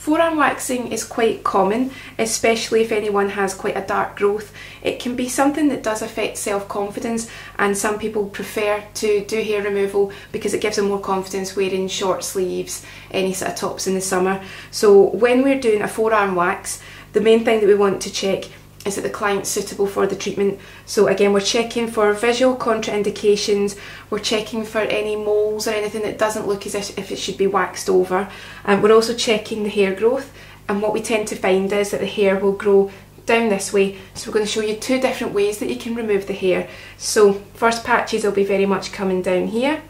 Forearm waxing is quite common, especially if anyone has quite a dark growth. It can be something that does affect self-confidence, and some people prefer to do hair removal because it gives them more confidence wearing short sleeves, any sort of tops in the summer. So when we're doing a forearm wax, the main thing that we want to check is that the client's suitable for the treatment. So again, we're checking for visual contraindications, we're checking for any moles or anything that doesn't look as if it should be waxed over. And we're also checking the hair growth, and what we tend to find is that the hair will grow down this way. So we're going to show you two different ways that you can remove the hair. So first patches will be very much coming down here.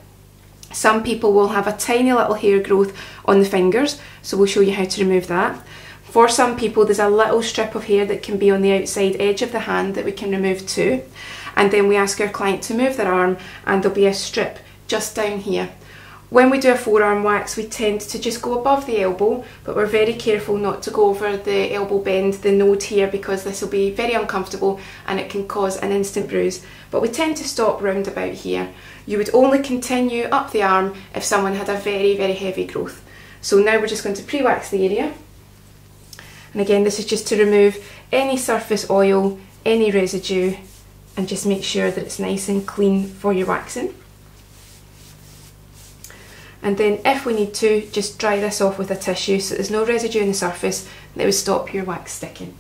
Some people will have a tiny little hair growth on the fingers, so we'll show you how to remove that. For some people, there's a little strip of hair that can be on the outside edge of the hand that we can remove too. And then we ask our client to move their arm, and there'll be a strip just down here. When we do a forearm wax, we tend to just go above the elbow, but we're very careful not to go over the elbow bend, the node here, because this will be very uncomfortable and it can cause an instant bruise. But we tend to stop round about here. You would only continue up the arm if someone had a very, very heavy growth. So now we're just going to pre-wax the area. And again, this is just to remove any surface oil, any residue, and just make sure that it's nice and clean for your waxing. And then if we need to, just dry this off with a tissue so there's no residue on the surface that would stop your wax sticking.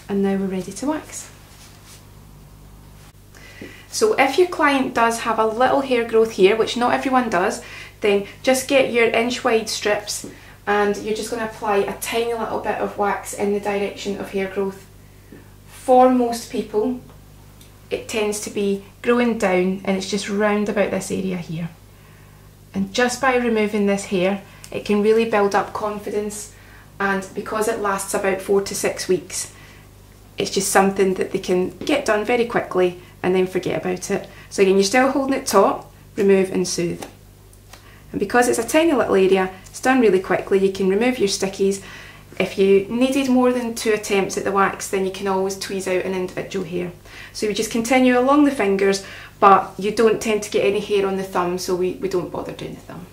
And now we're ready to wax. So if your client does have a little hair growth here, which not everyone does, then just get your inch wide strips and you're just going to apply a tiny little bit of wax in the direction of hair growth. For most people, it tends to be growing down and it's just round about this area here. And just by removing this hair, it can really build up confidence, and because it lasts about 4 to 6 weeks, it's just something that they can get done very quickly and then forget about it. So again, you're still holding it taut, remove and soothe. And because it's a tiny little area, it's done really quickly. You can remove your stickies. If you needed more than 2 attempts at the wax, then you can always tweeze out an individual hair. So we just continue along the fingers, but you don't tend to get any hair on the thumb, so we don't bother doing the thumb.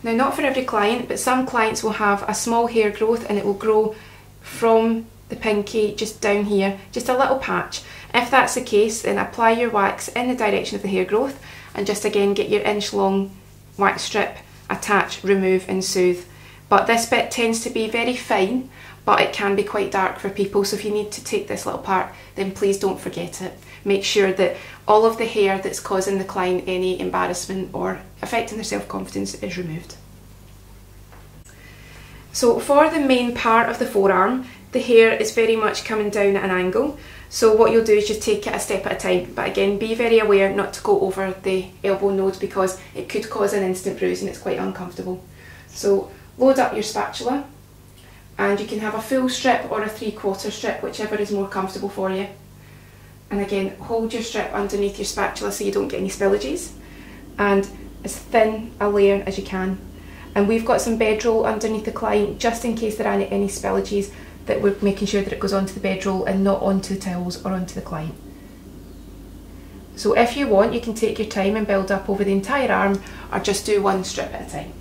Now, not for every client, but some clients will have a small hair growth and it will grow from the pinky just down here, just a little patch. If that's the case, then apply your wax in the direction of the hair growth and just again get your inch long wax strip, attach, remove and soothe. But this bit tends to be very fine, but it can be quite dark for people, so if you need to take this little part, then please don't forget it. Make sure that all of the hair that's causing the client any embarrassment or affecting their self-confidence is removed. So for the main part of the forearm, the hair is very much coming down at an angle. So what you'll do is just take it a step at a time. But again, be very aware not to go over the elbow node because it could cause an instant bruise and it's quite uncomfortable. So load up your spatula and you can have a full strip or a 3/4 strip, whichever is more comfortable for you. And again, hold your strip underneath your spatula so you don't get any spillages. And as thin a layer as you can. And we've got some bedroll underneath the client just in case there are any spillages, that we're making sure that it goes onto the bedroll and not onto the towels or onto the client. So if you want, you can take your time and build up over the entire arm or just do one strip at a time.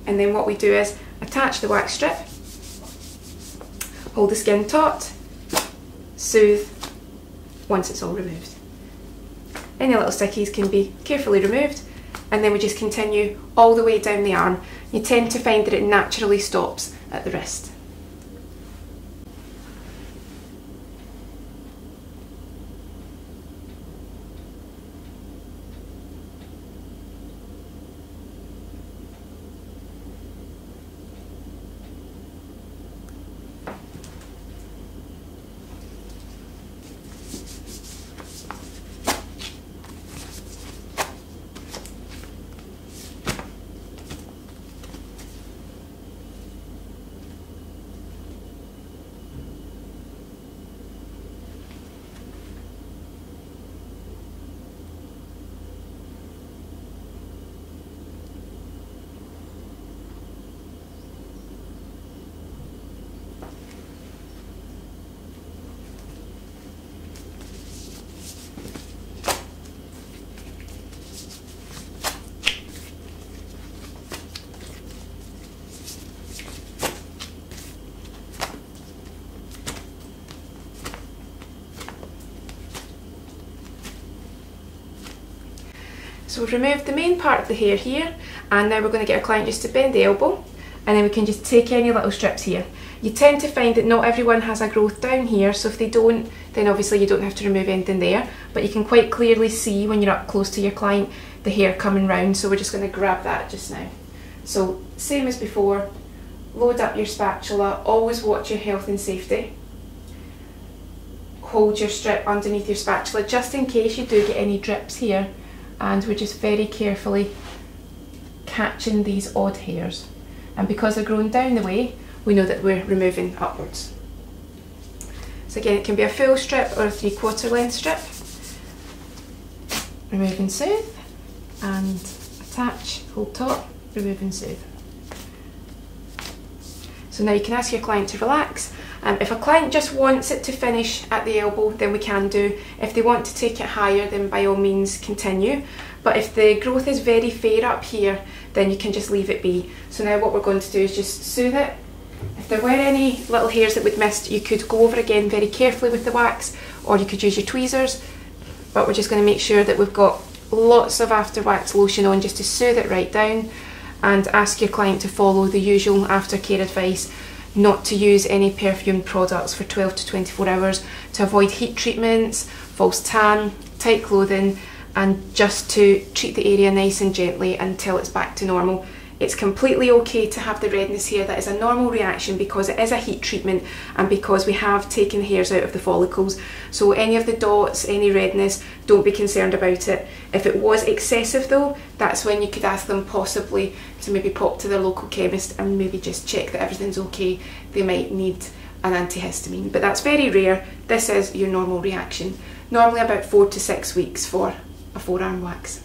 And then what we do is attach the wax strip, hold the skin taut, soothe once it's all removed. Any little stickies can be carefully removed, and then we just continue all the way down the arm. You tend to find that it naturally stops at the wrist. So we've removed the main part of the hair here, and now we're going to get our client just to bend the elbow, and then we can just take any little strips here. You tend to find that not everyone has a growth down here, so if they don't, then obviously you don't have to remove anything there, but you can quite clearly see when you're up close to your client the hair coming round, so we're just going to grab that just now. So same as before, load up your spatula, always watch your health and safety. Hold your strip underneath your spatula just in case you do get any drips here, and we're just very carefully catching these odd hairs, and because they're growing down the way, we know that we're removing upwards. So again, it can be a full strip or a 3/4 length strip. Remove and soothe, and attach, hold taut, remove and soothe. So now you can ask your client to relax. If a client just wants it to finish at the elbow, then we can do. If they want to take it higher, then by all means continue. But if the growth is very fair up here, then you can just leave it be. So now what we're going to do is just soothe it. If there were any little hairs that we'd missed, you could go over again very carefully with the wax, or you could use your tweezers. But we're just going to make sure that we've got lots of after wax lotion on just to soothe it right down, and ask your client to follow the usual aftercare advice, not to use any perfumed products for 12 to 24 hours, to avoid heat treatments, false tan, tight clothing, and just to treat the area nice and gently until it's back to normal. It's completely okay to have the redness here. That is a normal reaction because it is a heat treatment and because we have taken hairs out of the follicles. So any of the dots, any redness, don't be concerned about it. If it was excessive though, that's when you could ask them possibly to maybe pop to their local chemist and maybe just check that everything's okay. They might need an antihistamine, but that's very rare. This is your normal reaction. Normally about 4 to 6 weeks for a forearm wax.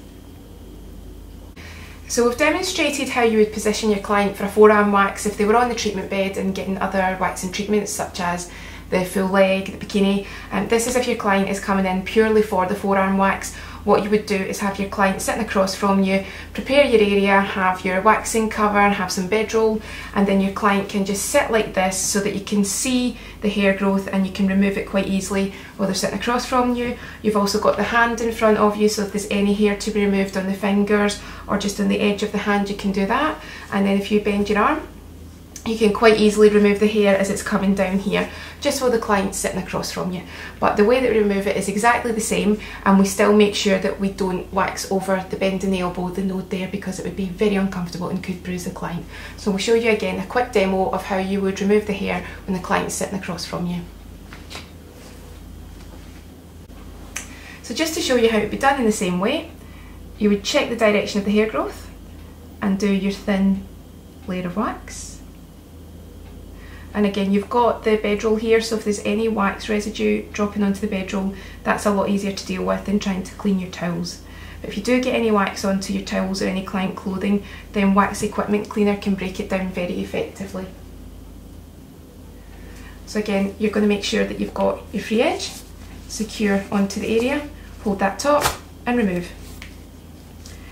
So we've demonstrated how you would position your client for a forearm wax if they were on the treatment bed and getting other waxing treatments such as the full leg, the bikini. This is if your client is coming in purely for the forearm wax. What you would do is have your client sitting across from you, prepare your area, have your waxing cover, have some bedroll, and then your client can just sit like this so that you can see the hair growth and you can remove it quite easily while they're sitting across from you. You've also got the hand in front of you, so if there's any hair to be removed on the fingers or just on the edge of the hand, you can do that. And then if you bend your arm, you can quite easily remove the hair as it's coming down here, just while the client's sitting across from you. But the way that we remove it is exactly the same, and we still make sure that we don't wax over the bend in the elbow, the node there, because it would be very uncomfortable and could bruise the client. So we'll show you again a quick demo of how you would remove the hair when the client's sitting across from you. So just to show you how it would be done in the same way, you would check the direction of the hair growth and do your thin layer of wax. And again, you've got the bedroll here, so if there's any wax residue dropping onto the bedroll, that's a lot easier to deal with than trying to clean your towels. But if you do get any wax onto your towels or any client clothing, then wax equipment cleaner can break it down very effectively. So again, you're going to make sure that you've got your free edge secure onto the area, hold that taut and remove.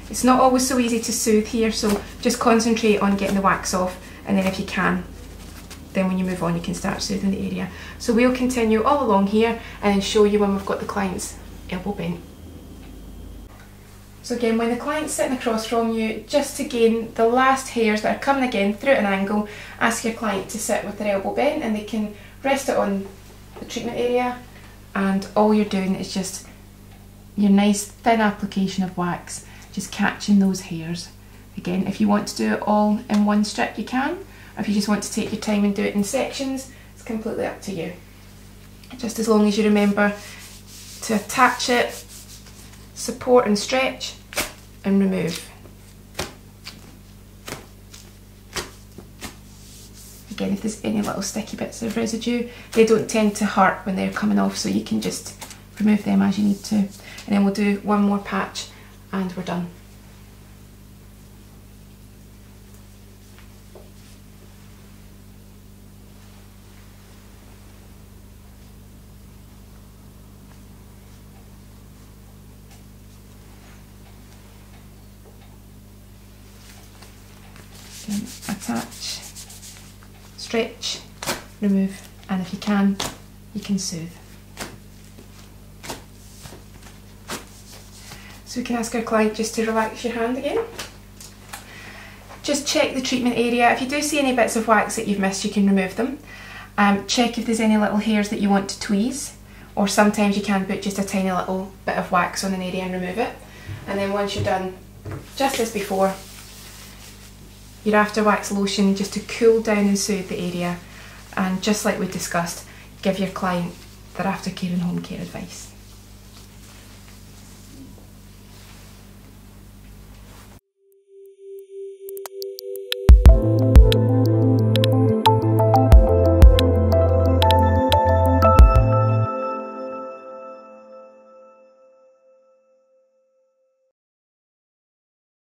It's not always so easy to soothe here, so just concentrate on getting the wax off, and then if you can, then when you move on you can start soothing the area. So we'll continue all along here and then show you when we've got the client's elbow bent. So again, when the client's sitting across from you, just to gain the last hairs that are coming again through at an angle, ask your client to sit with their elbow bent and they can rest it on the treatment area, and all you're doing is just your nice thin application of wax, just catching those hairs. Again, if you want to do it all in one strip you can, or if you just want to take your time and do it in sections, it's completely up to you. Just as long as you remember to attach it, support and stretch, and remove. Again, if there's any little sticky bits of residue, they don't tend to hurt when they're coming off, so you can just remove them as you need to. And then we'll do one more patch and we're done. Attach, stretch, remove, and if you can soothe. So we can ask our client just to relax your hand again. Just check the treatment area. If you do see any bits of wax that you've missed, you can remove them. Check if there's any little hairs that you want to tweeze, or sometimes you can put just a tiny little bit of wax on an area and remove it. And then once you're done, just as before, your after wax lotion just to cool down and soothe the area, and just like we discussed, give your client their aftercare and home care advice.